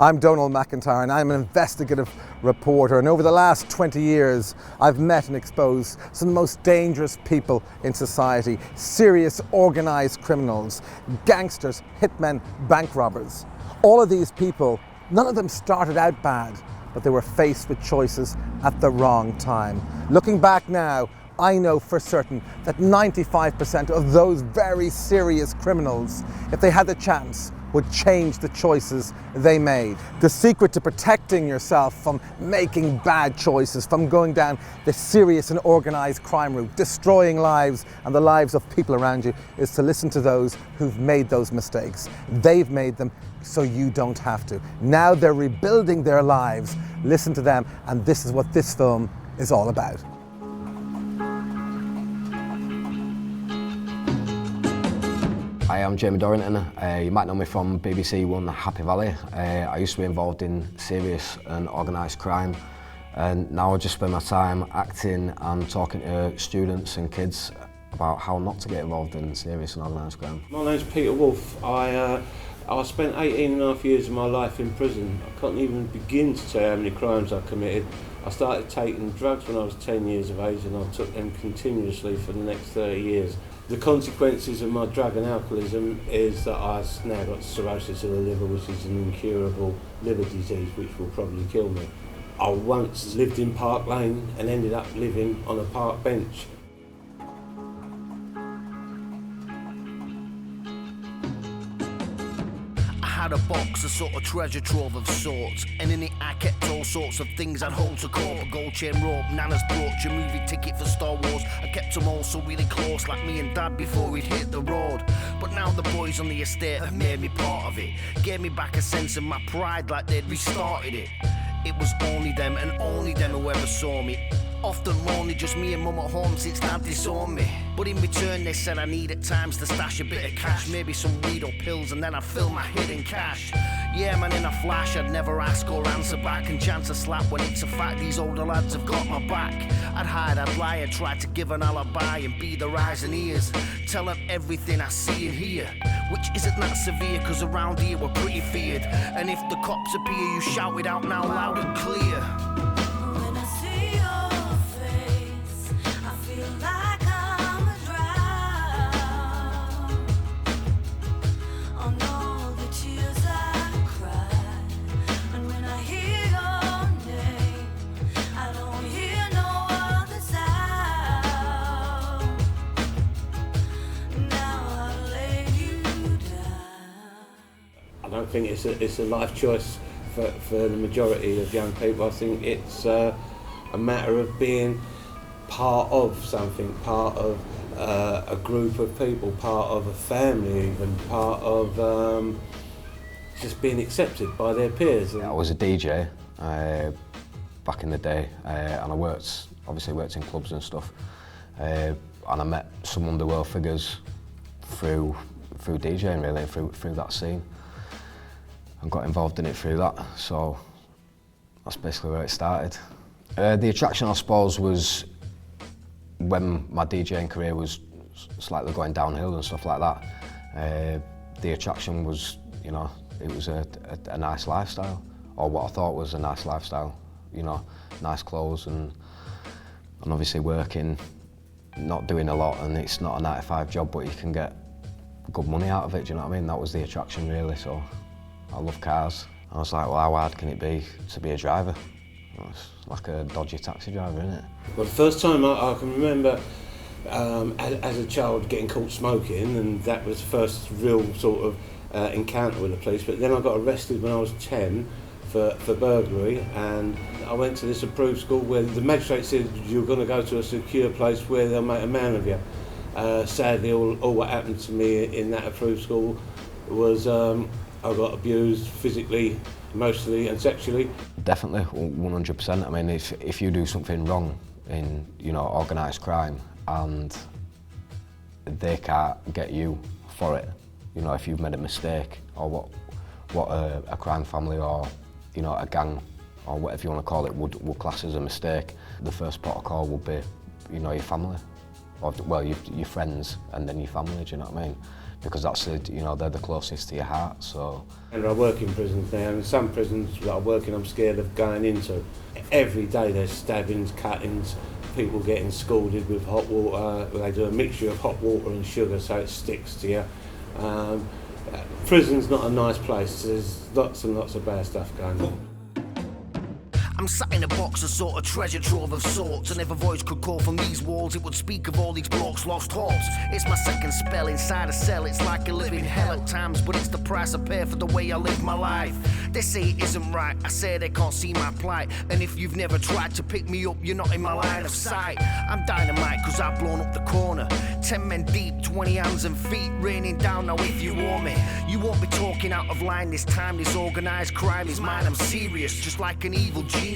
I'm Donal MacIntyre and I'm an investigative reporter, and over the last 20 years I've met and exposed some of the most dangerous people in society: serious organised criminals, gangsters, hitmen, bank robbers. All of these people, none of them started out bad, but they were faced with choices at the wrong time. Looking back now, I know for certain that 95% of those very serious criminals, if they had the chance, would change the choices they made. The secret to protecting yourself from making bad choices, from going down the serious and organised crime route, destroying lives and the lives of people around you, is to listen to those who've made those mistakes. They've made them so you don't have to. Now they're rebuilding their lives. Listen to them, and this is what this film is all about. Hi, I'm Jamie Dorrington. You might know me from BBC One Happy Valley. I used to be involved in serious and organised crime, and now I just spend my time acting and talking to students and kids about how not to get involved in serious and organised crime. My name's Peter Wolfe. I spent 18 and a half years of my life in prison. I can't even begin to tell you how many crimes I committed. I started taking drugs when I was 10 years of age, and I took them continuously for the next 30 years. The consequences of my drug and alcoholism is that I've now got cirrhosis of the liver, which is an incurable liver disease which will probably kill me. I once lived in Park Lane and ended up living on a park bench. I had a box, a sort of treasure trove of sorts, and in it I kept all sorts of things I'd hold to court. A gold chain rope, Nana's brooch, a movie ticket for Star Wars. I kept them all so really close, like me and Dad before we'd hit the road. But now the boys on the estate have made me part of it, gave me back a sense of my pride, like they'd restarted it. It was only them and only them who ever saw me. Often lonely, just me and Mum at home since Dad disowned me. But in return they said I need at times to stash a bit of cash, maybe some weed or pills, and then I'd fill my hidden cash. Yeah man, in a flash I'd never ask or answer back, and chance a slap when it's a fact these older lads have got my back. I'd hide, I'd lie, I'd try to give an alibi and be the eyes and ears, tell them everything I see and hear, which isn't that severe, cause around here we're pretty feared. And if the cops appear, you shout it out now loud and clear. I don't think it's a life choice for the majority of young people. I think it's a matter of being part of something, part of a group of people, part of a family even, part of just being accepted by their peers. I was a DJ back in the day, and I obviously worked in clubs and stuff, and I met some underworld figures through DJing, really, through that scene, and got involved in it through that. So that's basically where it started. The attraction, I suppose, was when my DJing career was slightly going downhill and stuff like that. The attraction was, you know, it was a nice lifestyle, or what I thought was a nice lifestyle. You know, nice clothes and obviously working, not doing a lot, and it's not a 9-to-5 job, but you can get good money out of it. Do you know what I mean? That was the attraction, really. So I love cars. I was like, well, how hard can it be to be a driver? Well, it's like a dodgy taxi driver, isn't it? Well, the first time I can remember as a child getting caught smoking, and that was the first real sort of encounter with the police. But then I got arrested when I was 10 for burglary, and I went to this approved school where the magistrate said you're going to go to a secure place where they'll make a man of you. Sadly, all what happened to me in that approved school was I got abused physically, emotionally and sexually. Definitely, 100%. I mean, if you do something wrong in, you know, organised crime, and they can't get you for it, you know, if you've made a mistake, or what a crime family or, you know, a gang or whatever you want to call it would class as a mistake, the first protocol would be, you know, your family. or well, your friends and then your family. Do you know what I mean? Because that's they're the closest to your heart. So. And I work in prisons now, and some prisons that I work in, I'm scared of going into. Every day there's stabbings, cuttings, people getting scalded with hot water. They do a mixture of hot water and sugar so it sticks to you. Prison's not a nice place. There's lots and lots of bad stuff going on. I'm sat in a box, a sort of treasure trove of sorts, and if a voice could call from these walls, it would speak of all these blokes' lost hopes. It's my second spell inside a cell, it's like a living hell at times, but it's the price I pay for the way I live my life. They say it isn't right, I say they can't see my plight, and if you've never tried to pick me up, you're not in my line of sight. I'm dynamite cause I've blown up the corner, 10 men deep, 20 hands and feet raining down. Now if you want me, you won't be talking out of line this time. This organised crime is mine, I'm serious, just like an evil genius.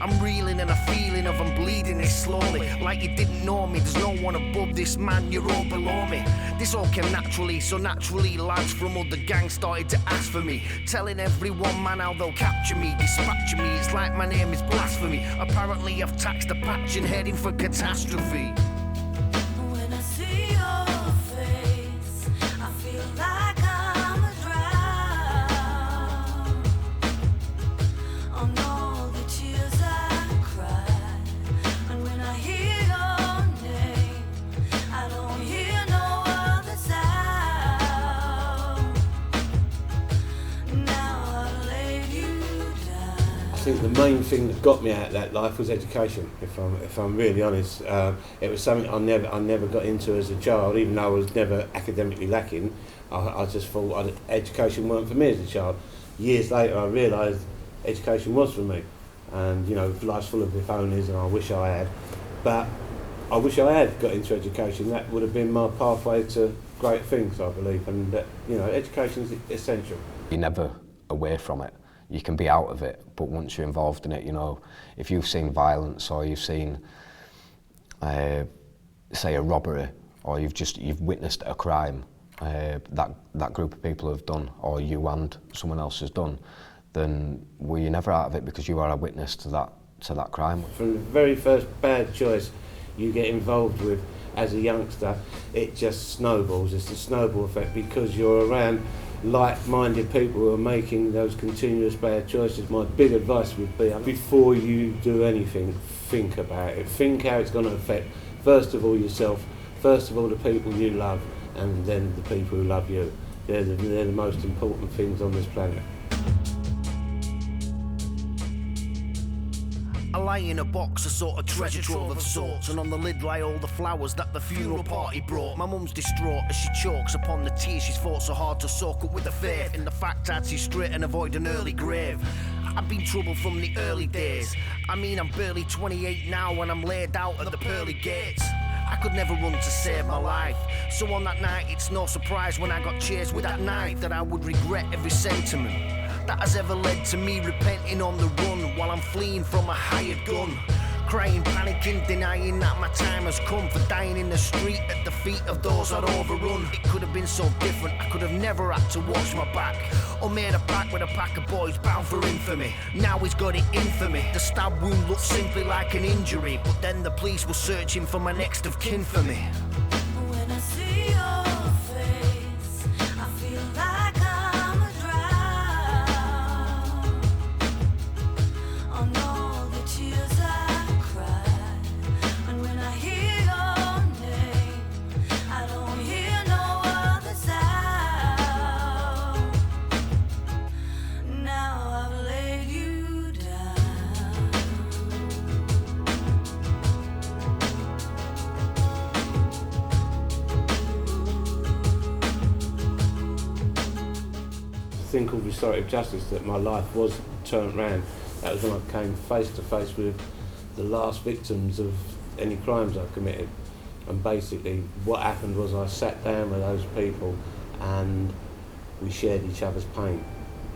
I'm reeling and a feeling of I'm bleeding it slowly, like you didn't know me. There's no one above this man, you're all below me. This all came naturally, so naturally lads from other gangs started to ask for me, telling everyone man how they'll capture me, dispatching me. It's like my name is blasphemy. Apparently I've taxed the patch and heading for catastrophe. When I see your face, I feel like I'm a drown on all the tears I cry. And when I hear your name, I don't hear no other sound. Now I've laid you down. I think the main thing that got me out of that life was education. If I'm really honest, it was something I never got into as a child. Even though I was never academically lacking, I just thought education weren't for me as a child. Years later, I realised education was for me, and life's full of if onlys, and I wish I had. But I wish I had got into education. That would have been my pathway to great things, I believe. And education is essential. You're never away from it. You can be out of it, but once you're involved in it, if you've seen violence or you've seen, say, a robbery, or you've witnessed a crime that group of people have done, or you and someone else has done, then you're never out of it because you are a witness to that crime. From the very first bad choice you get involved with as a youngster, it just snowballs. It's a snowball effect because you're around like-minded people who are making those continuous bad choices. My big advice would be, before you do anything, think about it. Think how it's going to affect, first of all, yourself, first of all, the people you love, and then the people who love you. They're the most important things on this planet. I lie in a box, a sort of treasure trove of sorts, and on the lid lie all the flowers that the funeral party brought. My mum's distraught as she chokes upon the tears she's fought so hard to soak up with her faith in the fact I'd see straight and avoid an early grave. I've been troubled from the early days. I mean, I'm barely 28 now when I'm laid out at the pearly gates. I could never run to save my life, so on that night it's no surprise when I got chased with that knife that I would regret every sentiment that has ever led to me repenting on the run while I'm fleeing from a hired gun. Crying, panicking, denying that my time has come for dying in the street at the feet of those I'd overrun. It could have been so different, I could have never had to watch my back, or made a pact with a pack of boys bound for infamy. Now he's got it in for me. The stab wound looked simply like an injury, but then the police were searching for my next of kin for me. When I see your face, I feel like I'm a drown on all the tears I cry. And when I hear your name, I don't hear no other sound. Now I've laid you down. Thing called restorative justice, that my life was turned round. That was when I came face to face with the last victims of any crimes I committed. And basically what happened was I sat down with those people and we shared each other's pain.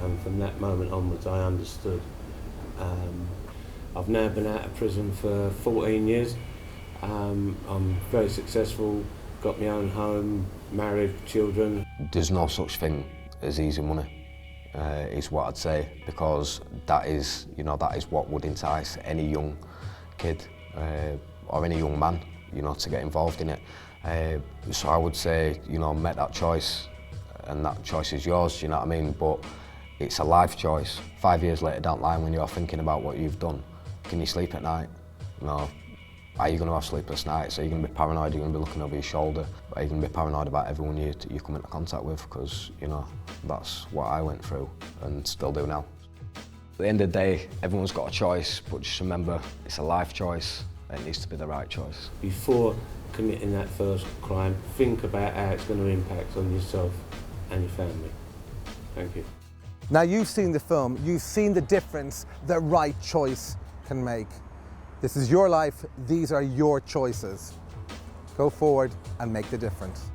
And from that moment onwards I understood. I've now been out of prison for 14 years. I'm very successful, got my own home, married, children. There's no such thing as easy money, is what I'd say, because that is what would entice any young kid or any young man you know, to get involved in it. So I would say, you know, make that choice, and that choice is yours, you know what I mean? But it's a life choice. 5 years later down the line, when you're thinking about what you've done, can you sleep at night? You know, are you going to have sleepless nights? Are you going to be paranoid? Are you going to be looking over your shoulder? Are you going to be paranoid about everyone you come into contact with? Because, you know, that's what I went through and still do now. At the end of the day, everyone's got a choice, but just remember, it's a life choice. It needs to be the right choice. Before committing that first crime, think about how it's going to impact on yourself and your family. Thank you. Now you've seen the film, you've seen the difference the right choice can make. This is your life, these are your choices. Go forward and make the difference.